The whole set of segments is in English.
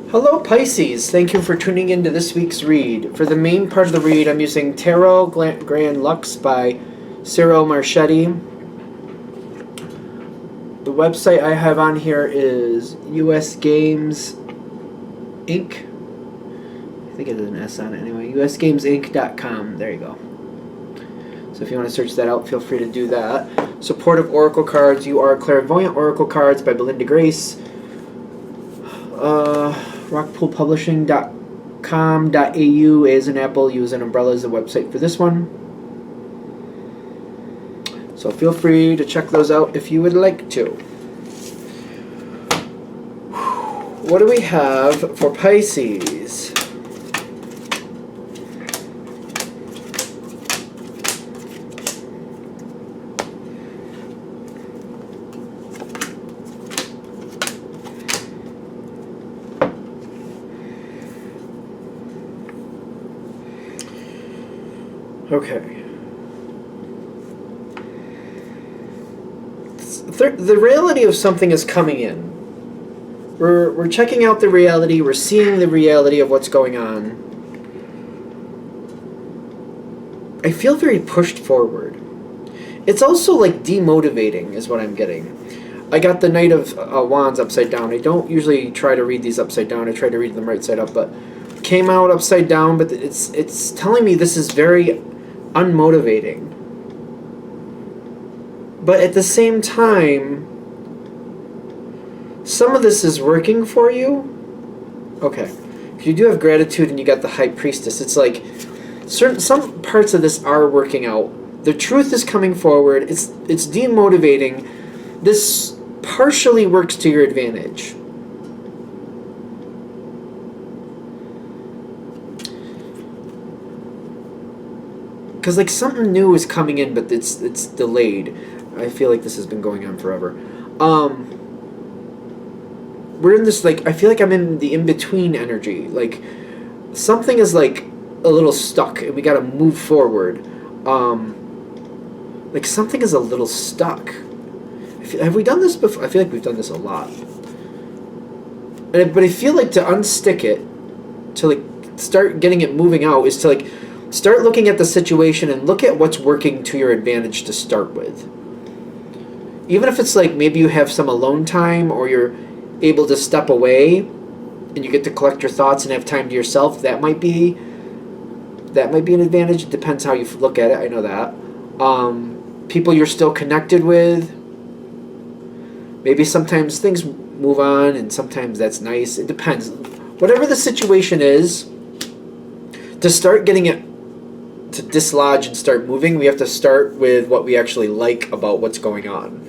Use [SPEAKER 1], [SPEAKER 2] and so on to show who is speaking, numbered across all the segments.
[SPEAKER 1] Hello Pisces, thank you for tuning into this week's read. For the main part of the read, I'm using Tarot Grand Lux by Cyril Marchetti. The website I have on here is US Games Inc. I think it has an S on it anyway. usgamesinc.com. There you go. So if you want to search that out, feel free to do that. Supportive Oracle Cards. You Are Clairvoyant Oracle Cards by Belinda Grace. Rockpoolpublishing.com.au is an Apple. Use an umbrella as a website for this one. So feel free to check those out if you would like to. What do we have for Pisces? Okay. The reality of something is coming in. We're checking out the reality. We're seeing the reality of what's going on. I feel very pushed forward. It's also like demotivating is what I'm getting. I got the Knight of Wands upside down. I don't usually try to read these upside down. I try to read them right side up, but came out upside down, but it's telling me this is very unmotivating. But at the same time, some of this is working for you. Okay. You do have gratitude and you got the High Priestess. It's like some parts of this are working out. The truth is coming forward. It's demotivating. This partially works to your advantage. Because like something new is coming in, but it's delayed. I feel like this has been going on forever. We're in this, like, I feel like I'm in the in-between energy. Like, something is, like, a little stuck, and we gotta move forward. Like, something is a little stuck. Have we done this before? I feel like we've done this a lot. But I feel like to unstick it, to, like, start getting it moving out, is to, like, start looking at the situation and look at what's working to your advantage to start with. Even if it's, like, maybe you have some alone time, or you're able to step away and you get to collect your thoughts and have time to yourself, that might be an advantage. It depends how you look at it. I know that. People you're still connected with, maybe sometimes things move on and sometimes that's nice. It depends. Whatever the situation is, to start getting it to dislodge and start moving, we have to start with what we actually like about what's going on.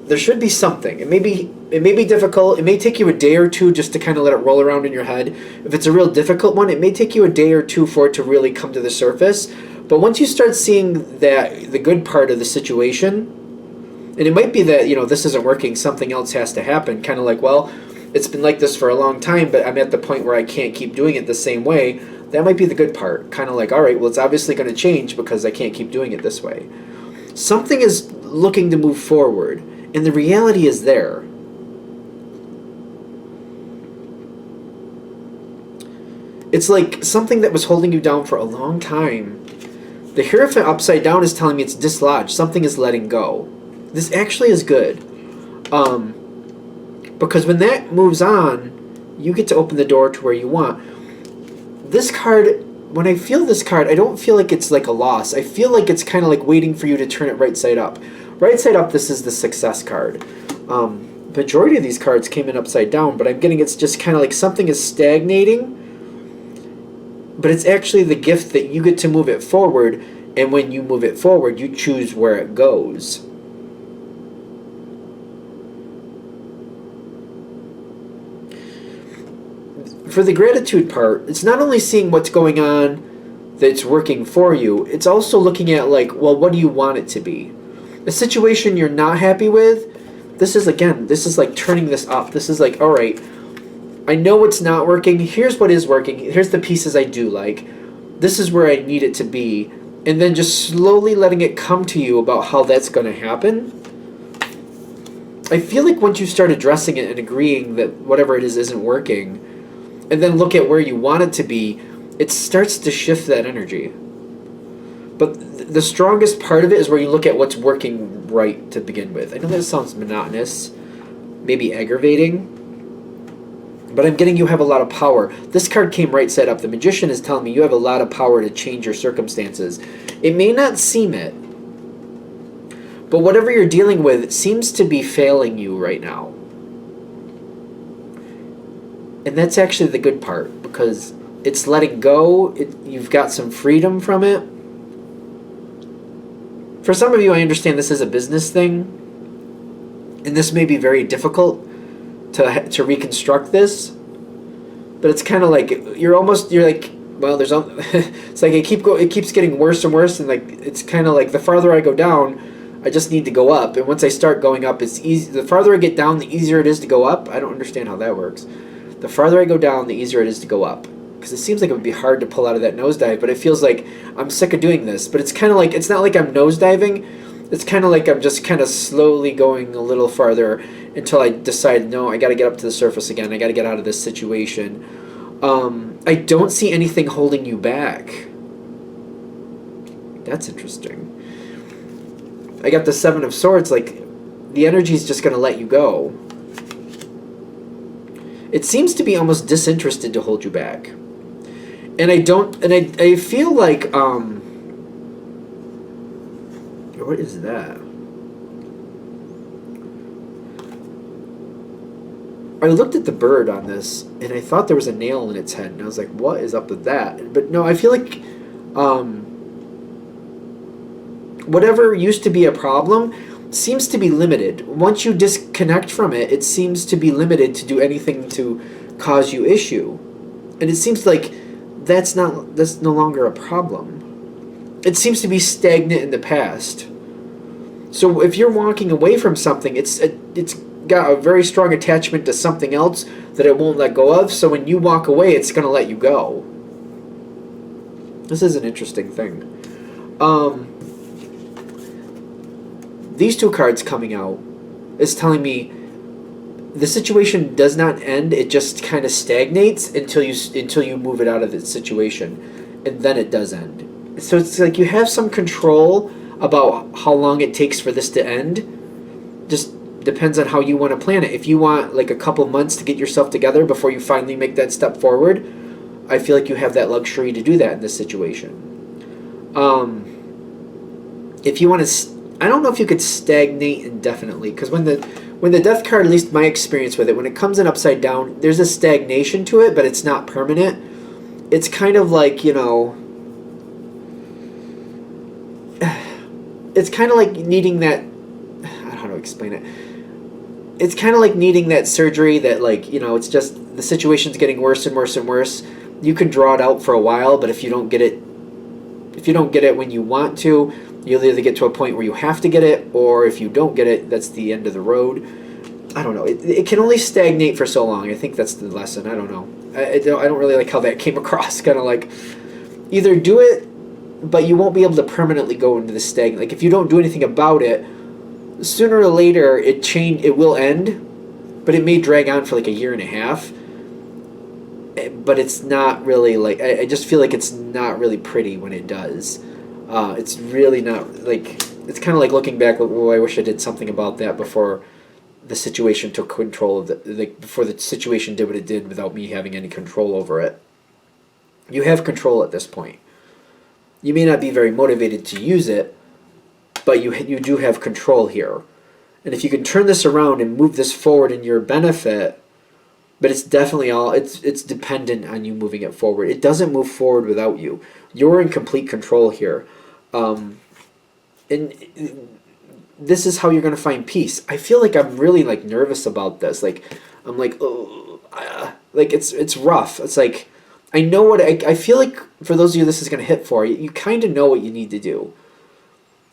[SPEAKER 1] There should be something. It may be difficult. It may take you a day or two just to kind of let it roll around in your head. If it's a real difficult one, it may take you a day or two for it to really come to the surface. But once you start seeing the good part of the situation, and it might be that, this isn't working, something else has to happen. Kind of like, well, it's been like this for a long time, but I'm at the point where I can't keep doing it the same way. That might be the good part. Kind of like, all right, well, it's obviously going to change because I can't keep doing it this way. Something is looking to move forward. And the reality is there. It's like something that was holding you down for a long time. The Hierophant upside down is telling me it's dislodged. Something is letting go. This actually is good. Because when that moves on, you get to open the door to where you want. This card, when I feel this card, I don't feel like it's like a loss. I feel like it's kind of like waiting for you to turn it right side up. Right side up, this is the Success card. Majority of these cards came in upside down, but I'm getting it's just kind of like something is stagnating, but it's actually the gift that you get to move it forward, and when you move it forward, you choose where it goes. For the gratitude part, it's not only seeing what's going on that's working for you, it's also looking at, like, well, what do you want it to be? A situation you're not happy with, this is like turning this up. This is like, all right, I know what's not working. Here's what is working. Here's the pieces I do like. This is where I need it to be. And then just slowly letting it come to you about how that's going to happen. I feel like once you start addressing it and agreeing that whatever it is isn't working, and then look at where you want it to be, it starts to shift that energy. But the strongest part of it is where you look at what's working right to begin with. I know that sounds monotonous, maybe aggravating, but I'm getting you have a lot of power. This card came right side up. The Magician is telling me you have a lot of power to change your circumstances. It may not seem it, but whatever you're dealing with seems to be failing you right now. And that's actually the good part, because it's letting go. You've got some freedom from it. For some of you, I understand this is a business thing, and this may be very difficult to reconstruct this, but it's kind of like you're like, well, it's like it keeps getting worse and worse, and like it's kind of like the farther I go down, I just need to go up, and once I start going up, it's easy. The farther I get down, the easier it is to go up. I don't understand how that works. The farther I go down, the easier it is to go up. Because it seems like it would be hard to pull out of that nosedive, but it feels like I'm sick of doing this. But it's kind of like, it's not like I'm nosediving. It's kind of like I'm just kind of slowly going a little farther until I decide, no, I got to get up to the surface again. I got to get out of this situation. I don't see anything holding you back. That's interesting. I got the Seven of Swords, like the energy is just going to let you go. It seems to be almost disinterested to hold you back. And I feel like, what is that? I looked at the bird on this, and I thought there was a nail in its head, and I was like, what is up with that? But no, I feel like, whatever used to be a problem seems to be limited. Once you disconnect from it, it seems to be limited to do anything to cause you issue. And it seems like that's no longer a problem. It seems to be stagnant in the past. So if you're walking away from something, it's got a very strong attachment to something else that it won't let go of. So when you walk away, it's going to let you go. This is an interesting thing. These two cards coming out is telling me the situation does not end. It just kind of stagnates until you move it out of the situation, and then it does end. So it's like you have some control about how long it takes for this to end. Just depends on how you want to plan it. If you want like a couple months to get yourself together before you finally make that step forward, I feel like you have that luxury to do that in this situation. If you want to, I don't know if you could stagnate indefinitely, because when the Death card, at least my experience with it, when it comes in upside down, there's a stagnation to it, but it's not permanent. It's kind of like, you know, it's kind of like needing that, I don't know how to explain it. It's kind of like needing that surgery that, like, you know, it's just the situation's getting worse and worse and worse. You can draw it out for a while, but if you don't get it when you want to, you'll either get to a point where you have to get it, or if you don't get it, that's the end of the road. I don't know. It can only stagnate for so long. I think that's the lesson. I don't know. I don't really like how that came across. Kind of like, either do it, but you won't be able to permanently go into the stagnant. Like, if you don't do anything about it, sooner or later it will end, but it may drag on for like a year and a half. But it's not really like, I just feel like it's not really pretty when it does. It's really not, like, it's kind of like looking back, oh, I wish I did something about that before the situation took control of before the situation did what it did without me having any control over it. You have control at this point. You may not be very motivated to use it, but you do have control here. And if you can turn this around and move this forward in your benefit, but it's definitely it's dependent on you moving it forward. It doesn't move forward without you. You're in complete control here. And this is how you're going to find peace. I feel like I'm really like nervous about this. Like, I'm like, oh, like it's rough. It's like, I know what I feel like for those of you this is going to hit for, you kind of know what you need to do.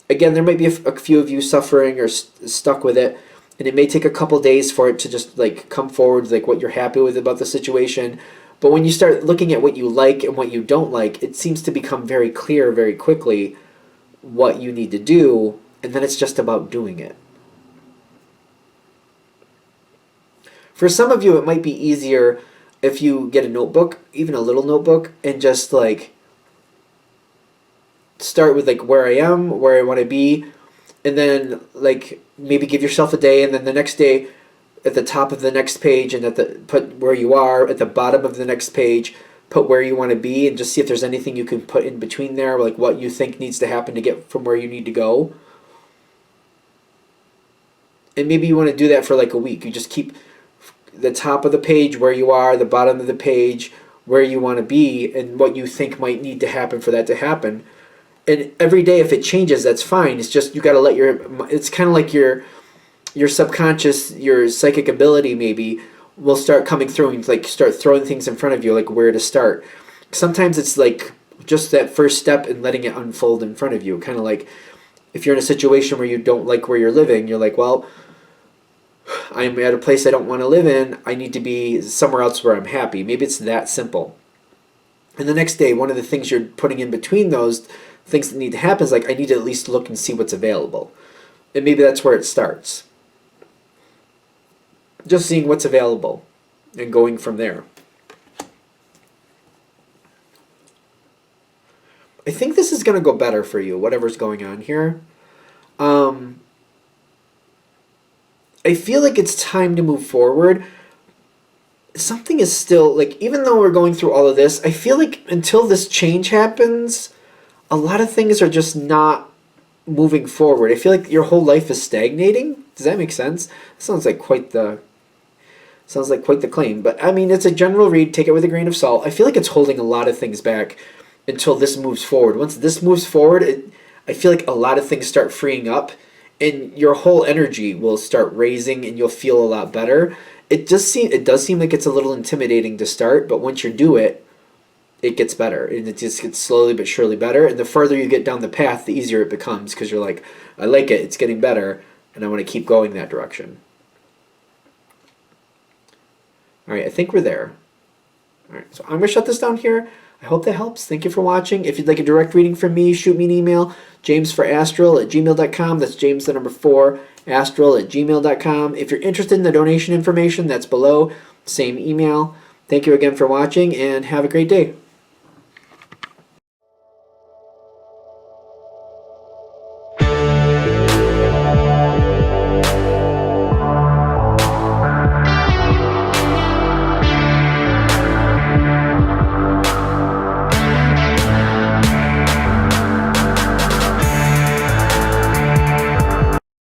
[SPEAKER 1] Again, there might be a few of you suffering or stuck with it, and it may take a couple days for it to just like come forward, like what you're happy with about the situation. But when you start looking at what you like and what you don't like, it seems to become very clear very quickly what you need to do, and then it's just about doing it. For some of you, it might be easier if you get a notebook, even a little notebook, and just like start with like where I am, where I want to be, and then like maybe give yourself a day, and then the next day at the top of the next page and put where you are, at the bottom of the next page put where you want to be, and just see if there's anything you can put in between there, like what you think needs to happen to get from where you need to go. And maybe you want to do that for like a week. You just keep the top of the page where you are, the bottom of the page where you want to be, and what you think might need to happen for that to happen. And every day, if it changes, that's fine. It's just you got to let it's kind of like your subconscious, your psychic ability maybe will start coming through and like start throwing things in front of you, like where to start. Sometimes it's like just that first step and letting it unfold in front of you. Kind of like if you're in a situation where you don't like where you're living, you're like, well, I'm at a place I don't want to live in. I need to be somewhere else where I'm happy. Maybe it's that simple. And the next day, one of the things you're putting in between those things that need to happen is like, I need to at least look and see what's available. And maybe that's where it starts. Just seeing what's available and going from there. I think this is going to go better for you, whatever's going on here. I feel like it's time to move forward. Something is still, like, even though we're going through all of this, I feel like until this change happens, a lot of things are just not moving forward. I feel like your whole life is stagnating. Does that make sense? Sounds like quite the claim. But I mean, it's a general read. Take it with a grain of salt. I feel like it's holding a lot of things back until this moves forward. Once this moves forward, I feel like a lot of things start freeing up, and your whole energy will start raising, and you'll feel a lot better. It does seem like it's a little intimidating to start, but once you do it, it gets better, and it just gets slowly but surely better. And the further you get down the path, the easier it becomes, because you're like, I like it, it's getting better, and I want to keep going that direction. All right, I think we're there. All right, so I'm going to shut this down here. I hope that helps. Thank you for watching. If you'd like a direct reading from me, shoot me an email, jamesforastral@gmail.com. That's James the number 4, astral@gmail.com. If you're interested in the donation information, that's below. Same email. Thank you again for watching, and have a great day.